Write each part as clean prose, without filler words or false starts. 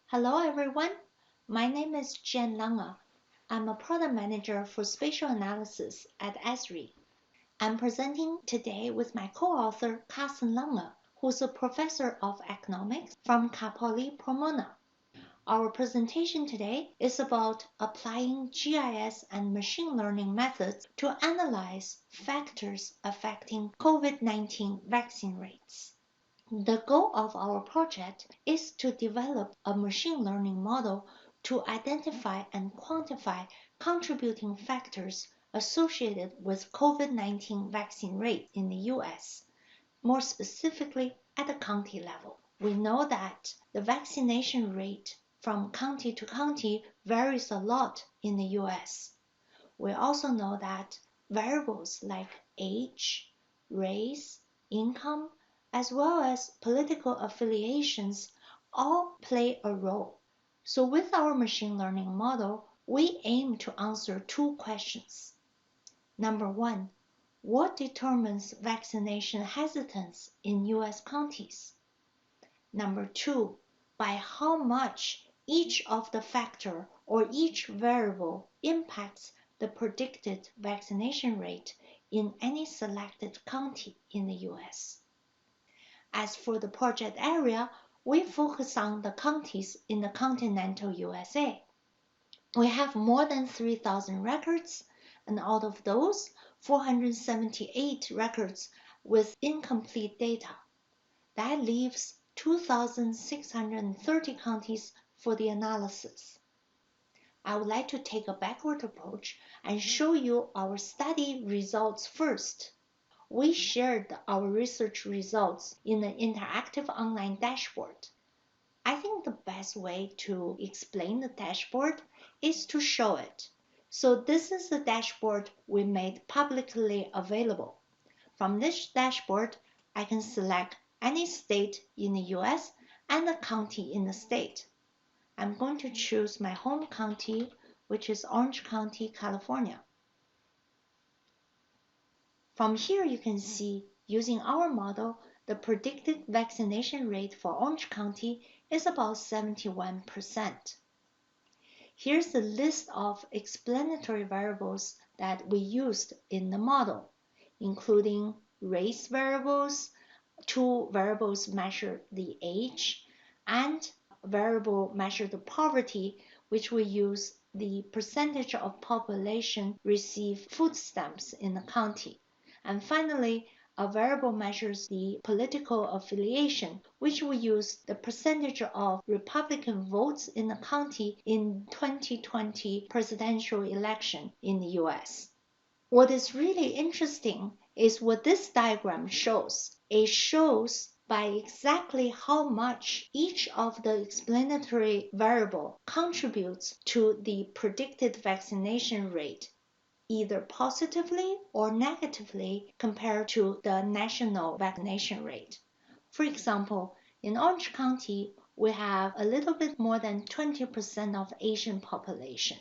Hello everyone, my name is Jen Lange. I'm a product manager for spatial analysis at Esri. I'm presenting today with my co-author Carsten Lange, who's a professor of economics from Cal Poly Pomona. Our presentation today is about applying GIS and machine learning methods to analyze factors affecting COVID-19 vaccine rates. The goal of our project is to develop a machine learning model to identify and quantify contributing factors associated with COVID-19 vaccine rate in the US, more specifically at the county level. We know that the vaccination rate from county to county varies a lot in the US. We also know that variables like age, race, income, as well as political affiliations all play a role. So with our machine learning model, we aim to answer two questions. Number one, what determines vaccination hesitance in US counties? Number two, by how much each of the factor or each variable impacts the predicted vaccination rate in any selected county in the US. As for the project area, we focus on the counties in the continental USA. We have more than 3,000 records, and out of those, 478 records with incomplete data. That leaves 2,630 counties for the analysis. I would like to take a backward approach and show you our study results first. We shared our research results in an interactive online dashboard. I think the best way to explain the dashboard is to show it. So this is the dashboard we made publicly available. From this dashboard, I can select any state in the US and a county in the state. I'm going to choose my home county, which is Orange County, California. From here you can see, using our model, the predicted vaccination rate for Orange County is about 71%. Here's the list of explanatory variables that we used in the model, including race variables, two variables measure the age, and a variable measure the poverty, which we use the percentage of population receive food stamps in the county. And finally, a variable measures the political affiliation, which we use the percentage of Republican votes in the county in 2020 presidential election in the US. What is really interesting is what this diagram shows. It shows by exactly how much each of the explanatory variable contributes to the predicted vaccination rate, either positively or negatively compared to the national vaccination rate. For example, in Orange County, we have a little bit more than 20% of Asian population.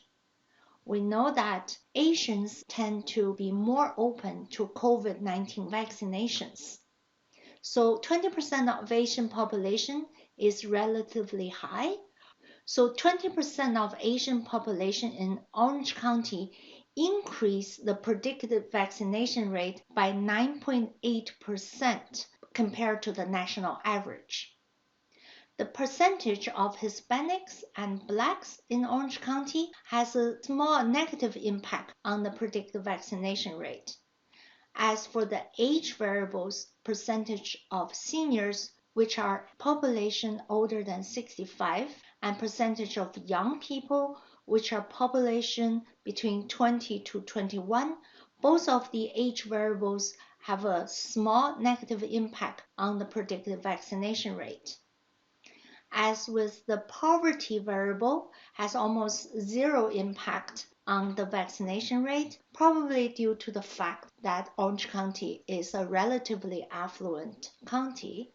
We know that Asians tend to be more open to COVID-19 vaccinations. So 20% of Asian population is relatively high. So 20% of Asian population in Orange County increase the predicted vaccination rate by 9.8% compared to the national average. The percentage of Hispanics and Blacks in Orange County has a small negative impact on the predicted vaccination rate. As for the age variables, percentage of seniors, which are population older than 65, and percentage of young people, which are population between 20 to 21, both of the age variables have a small negative impact on the predicted vaccination rate. As with the poverty variable, has almost zero impact on the vaccination rate, probably due to the fact that Orange County is a relatively affluent county.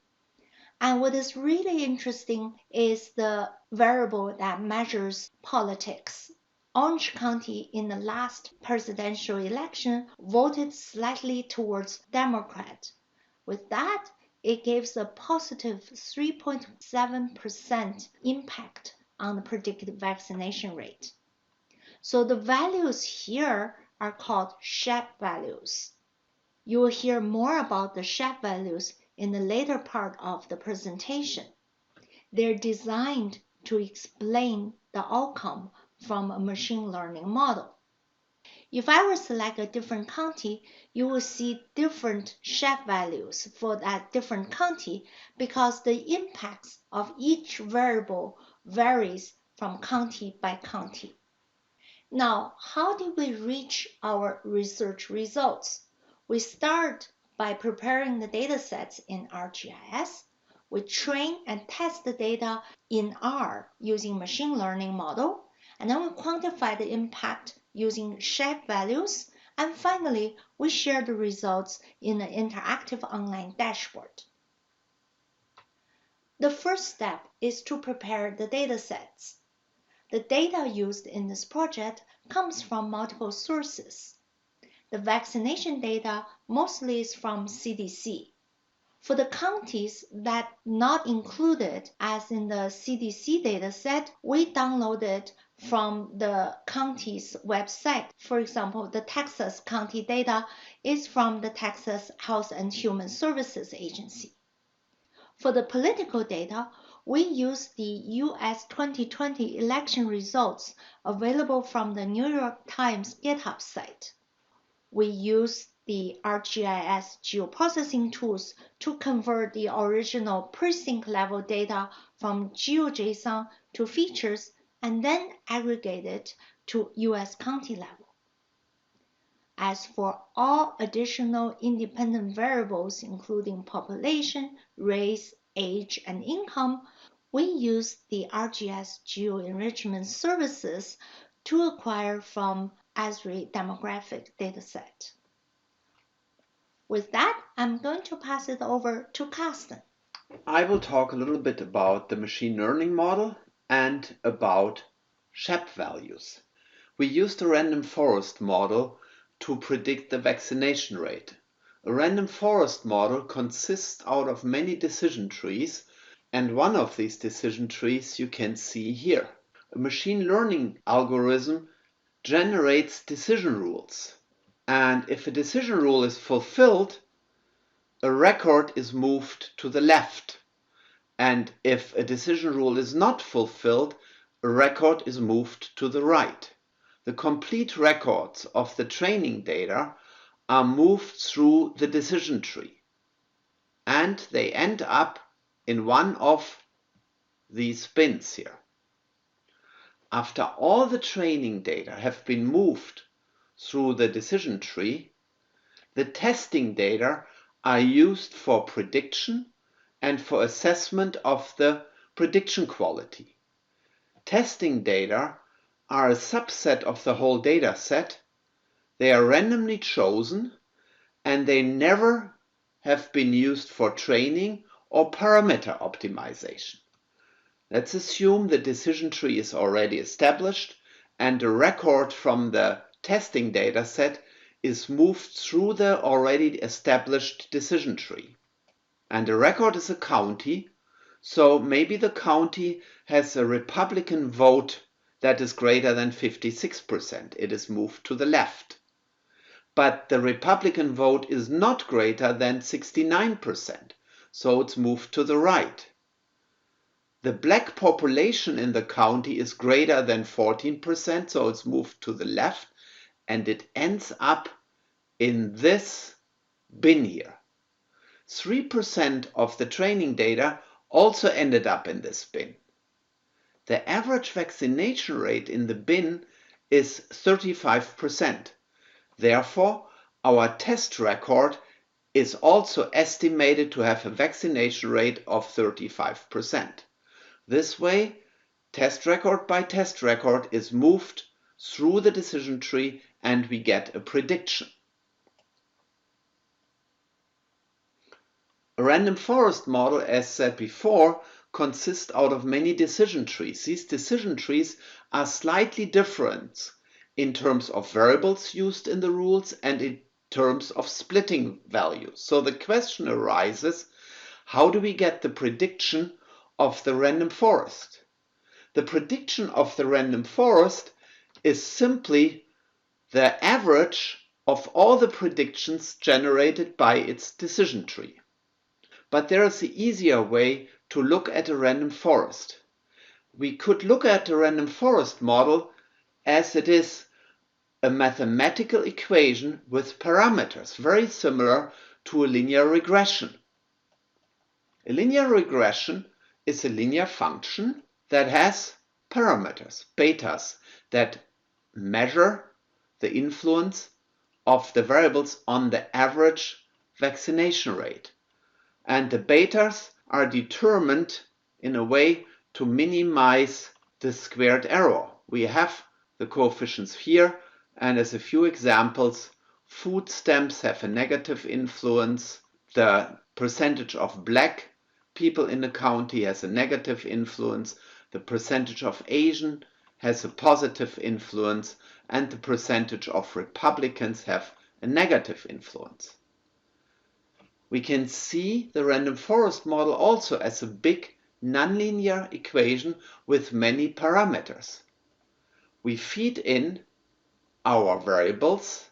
And what is really interesting is the variable that measures politics. Orange County in the last presidential election voted slightly towards Democrat. With that, it gives a positive 3.7% impact on the predicted vaccination rate. So the values here are called Shap values. You will hear more about the Shap values in the later part of the presentation. They're designed to explain the outcome from a machine learning model. If I were to select a different county, you will see different Shap values for that different county because the impacts of each variable varies from county by county. Now, how did we reach our research results? We start by preparing the datasets in ArcGIS. We train and test the data in R using machine learning model, and then we quantify the impact using Shap values, and finally, we share the results in an interactive online dashboard. The first step is to prepare the datasets. The data used in this project comes from multiple sources. The vaccination data mostly is from CDC. For the counties that not included as in the CDC dataset, we downloaded from the county's website. For example, the Texas county data is from the Texas Health and Human Services Agency. For the political data, we use the US 2020 election results available from the New York Times GitHub site. We use the ArcGIS geoprocessing tools to convert the original precinct level data from GeoJSON to features and then aggregate it to US county level. As for all additional independent variables, including population, race, age, and income, we use the ArcGIS geo-enrichment services to acquire from Esri demographic dataset. With that, I'm going to pass it over to Carsten. I will talk a little bit about the machine learning model and about Shap values. We used a random forest model to predict the vaccination rate. A random forest model consists out of many decision trees, and one of these decision trees you can see here. A machine learning algorithm generates decision rules, and if a decision rule is fulfilled, a record is moved to the left, and if a decision rule is not fulfilled, a record is moved to the right. The complete records of the training data are moved through the decision tree, and they end up in one of these bins here. After all the training data have been moved through the decision tree, the testing data are used for prediction and for assessment of the prediction quality. Testing data are a subset of the whole data set. They are randomly chosen and they never have been used for training or parameter optimization. Let's assume the decision tree is already established and a record from the testing data set is moved through the already established decision tree. And the record is a county, so maybe the county has a Republican vote that is greater than 56%. It is moved to the left. But the Republican vote is not greater than 69%, so it's moved to the right. The black population in the county is greater than 14%, so it's moved to the left, and it ends up in this bin here. 3% of the training data also ended up in this bin. The average vaccination rate in the bin is 35%. Therefore, our test record is also estimated to have a vaccination rate of 35%. This way, test record by test record is moved through the decision tree and we get a prediction. A random forest model, as said before, consists out of many decision trees. These decision trees are slightly different in terms of variables used in the rules and in terms of splitting values. So the question arises, how do we get the prediction of the random forest? the prediction of the random forest is simply the average of all the predictions generated by its decision tree. But there is an easier way to look at a random forest. We could look at the random forest model as it is a mathematical equation with parameters, very similar to a linear regression. A linear regression is a linear function that has parameters, betas, that measure the influence of the variables on the average vaccination rate. And the betas are determined in a way to minimize the squared error. We have the coefficients here, and as a few examples, food stamps have a negative influence. The percentage of black people in the county has a negative influence. The percentage of Asian has a positive influence, and the percentage of Republicans have a negative influence. We can see the random forest model also as a big nonlinear equation with many parameters. We feed in our variables,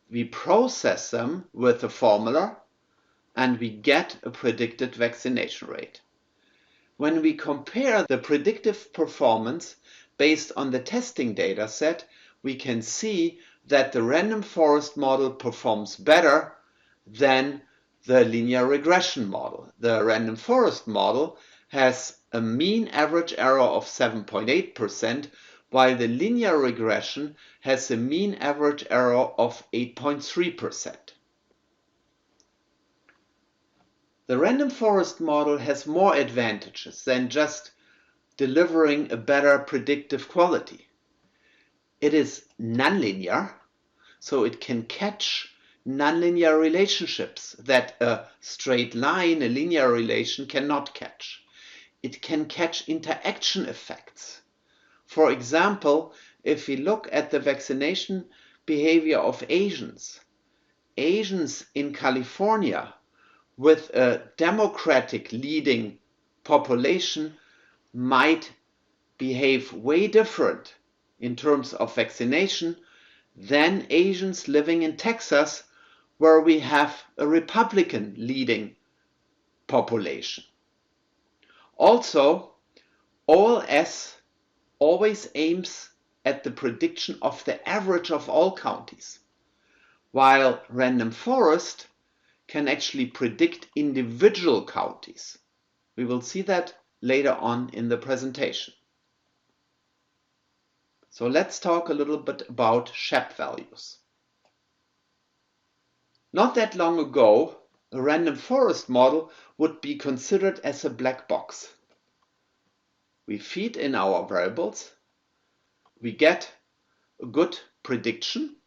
we process them with a formula, and we get a predicted vaccination rate. When we compare the predictive performance based on the testing data set, we can see that the random forest model performs better than the linear regression model. The random forest model has a mean average error of 7.8%, while the linear regression has a mean average error of 8.3%. The random forest model has more advantages than just delivering a better predictive quality. It is nonlinear, so it can catch nonlinear relationships that a straight line, a linear relation, cannot catch. It can catch interaction effects. For example, if we look at the vaccination behavior of Asians in California with a Democratic leading population might behave way different in terms of vaccination than Asians living in Texas, where we have a Republican leading population. Also, OLS always aims at the prediction of the average of all counties, while random forest can actually predict individual counties. We will see that later on in the presentation. So let's talk a little bit about Shap values. Not that long ago, a random forest model would be considered as a black box. We feed in our variables, we get a good prediction,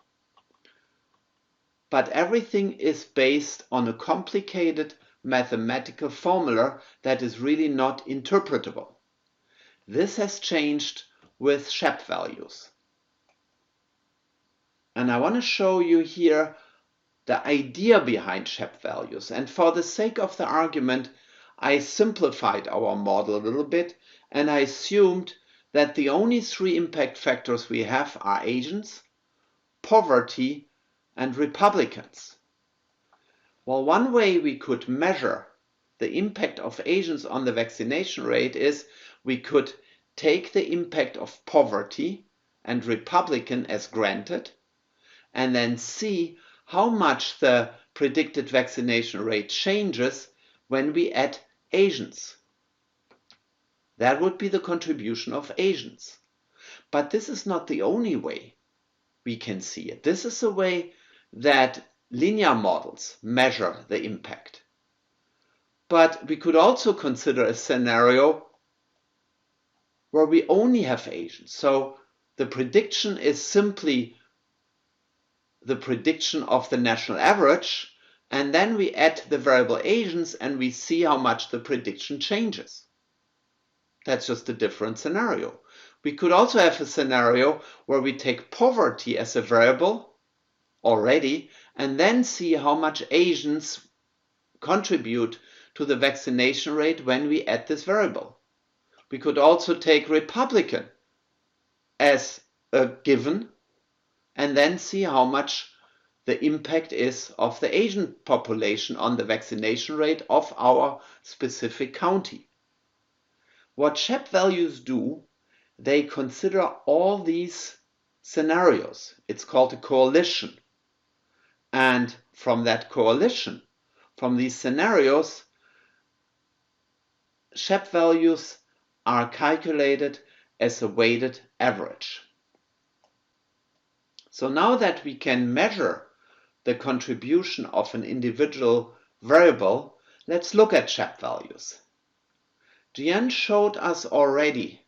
but everything is based on a complicated mathematical formula that is really not interpretable. This has changed with Shap values. And I want to show you here the idea behind Shap values. And for the sake of the argument, I simplified our model a little bit, and I assumed that the only three impact factors we have are Asians, poverty, and Republicans. Well, one way we could measure the impact of Asians on the vaccination rate is we could take the impact of poverty and Republican as granted, and then see how much the predicted vaccination rate changes when we add Asians. That would be the contribution of Asians. But this is not the only way we can see it. This is a way that linear models measure the impact. But we could also consider a scenario where we only have Asians. So the prediction is simply the prediction of the national average, and then we add the variable Asians and we see how much the prediction changes. That's just a different scenario. We could also have a scenario where we take poverty as a variable already and then see how much Asians contribute to the vaccination rate when we add this variable. We could also take Republican as a given and then see how much the impact is of the Asian population on the vaccination rate of our specific county. What Shap values do, they consider all these scenarios. It's called a coalition. And from that coalition, from these scenarios, Shap values are calculated as a weighted average. So now that we can measure the contribution of an individual variable, let's look at Shap values. Jian showed us already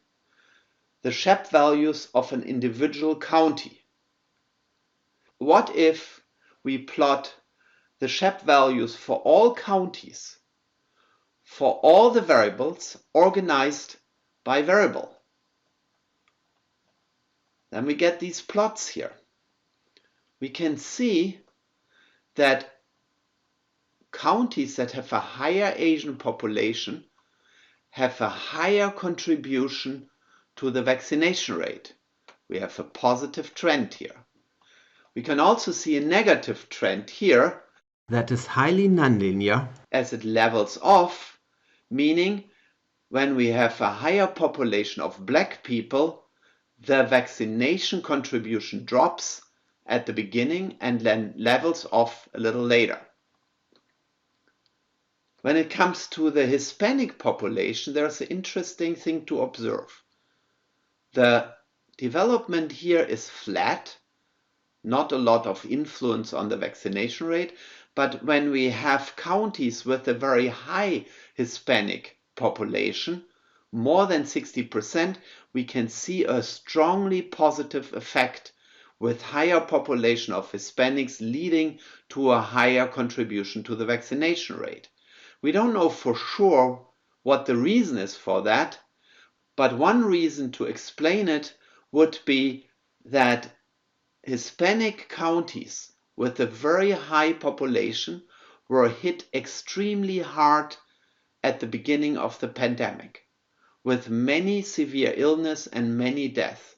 the Shap values of an individual county. What if we plot the Shap values for all counties, for all the variables organized by variable? Then we get these plots here. We can see that counties that have a higher Asian population have a higher contribution to the vaccination rate. We have a positive trend here. We can also see a negative trend here that is highly nonlinear as it levels off, meaning when we have a higher population of black people, the vaccination contribution drops at the beginning and then levels off a little later. When it comes to the Hispanic population, there's an interesting thing to observe. The development here is flat, not a lot of influence on the vaccination rate, but when we have counties with a very high Hispanic population, more than 60%, we can see a strongly positive effect with higher population of Hispanics leading to a higher contribution to the vaccination rate. We don't know for sure what the reason is for that, but one reason to explain it would be that Hispanic counties with a very high population were hit extremely hard at the beginning of the pandemic, with many severe illness and many deaths.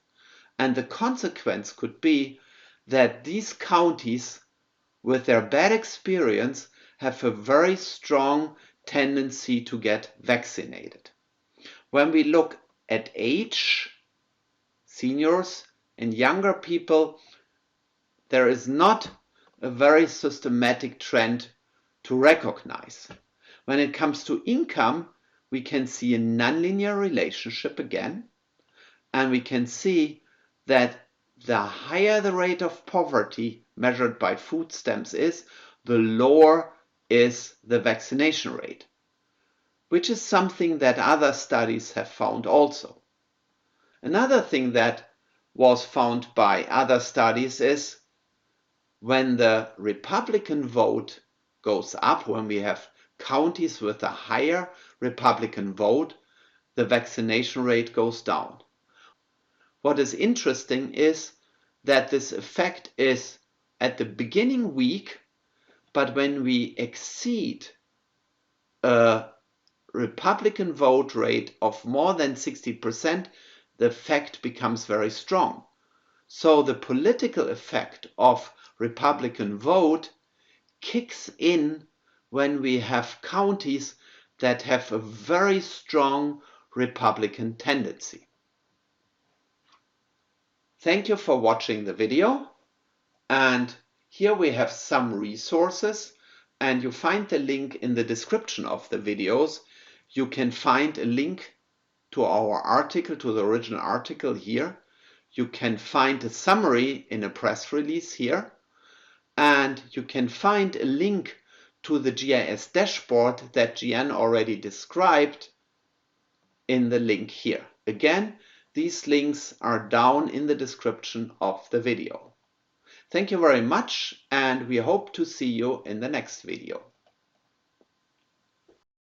And the consequence could be that these counties, with their bad experience, have a very strong tendency to get vaccinated. When we look at age, seniors and younger people, there is not a very systematic trend to recognize. When it comes to income, we can see a nonlinear relationship again, and we can see that the higher the rate of poverty measured by food stamps is, the lower is the vaccination rate, which is something that other studies have found also. Another thing that was found by other studies is when the Republican vote goes up, when we have counties with a higher Republican vote, the vaccination rate goes down. What is interesting is that this effect is at the beginning weak, but when we exceed a Republican vote rate of more than 60%, the effect becomes very strong. So the political effect of Republican vote kicks in when we have counties that have a very strong Republican tendency. Thank you for watching the video, and here we have some resources, and you find the link in the description of the videos. You can find a link to our article, to the original article here. You can find a summary in a press release here, and you can find a link to the GIS dashboard that Jian already described in the link here. Again, these links are down in the description of the video. Thank you very much, and we hope to see you in the next video.